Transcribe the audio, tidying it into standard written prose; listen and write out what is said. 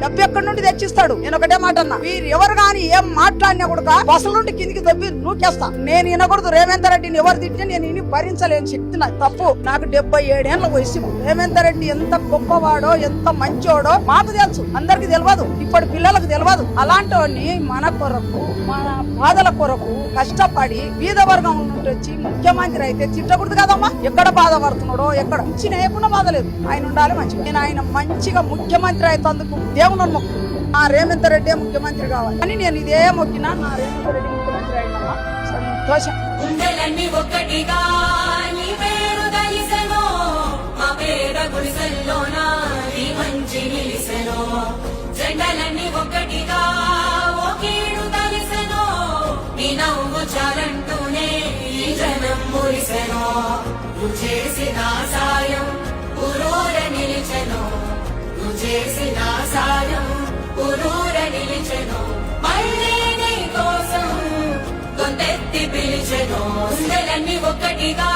డబ్బు ఎక్కడి నుండి తెచ్చిస్తాడు? నేను ఒకటే మాట అన్నా, వీరు ఎవరు గాని ఏం మాట్లాడినా కూడా బస్సుల నుండి కిందికి దొబ్బి నూకేస్తా. నేను వినకూడదు రేవంత్ రెడ్డిని, ఎవరు తిట్టినా నేను విని భరించలేని శక్తి నాకు. తప్పు. నాకు 77 ఏళ్ల వయసు. రేవంత్ రెడ్డి ఎంత గొప్పవాడో ఎంత మంచోడో మాకు తెలుసు, అందరికి తెలియదు, ఇప్పటి పిల్లలకు తెలియదు. అలాంటి వాడిని మన కొరకు, మన బాధల కొరకు కష్టపడి బీద వర్గం నుండి వచ్చి ముఖ్యమంత్రి అయితే తిట్టకూడదు కదమ్మా. ఎక్కడ బాధపడుతున్నాడో, ఎక్కడ ఇచ్చిన లేకుండా బాధ లేదు. ఆయన ఉండాలి మంచిగా. నేను ఆయన మంచిగా ముఖ్యమంత్రి అయినందుకు దేవుని మొక్కు, నా రేవంత్ రెడ్డి ముఖ్యమంత్రి కావాలి అని నేను ఇదే మొక్కినా. నా రేవంత్ రెడ్డి ముఖ్యమంత్రి అయినా సంతోషం. జెండలన్నీ ఒక్కటిగా ఒకేడు కలిసెనో, నీ నవ్వు చాలంటూనే ఈ జనం మురిసెనో. నువ్వు చేసిన సాయం ఊరూర నిలిచెనో, నువ్వు చేసిన సాయం ఊరూర నిలిచెనో. మళ్ళీ నీ కోసం గొంతెత్తి పిలిచెనో. గుండెలన్నీ ఒక్కటిగా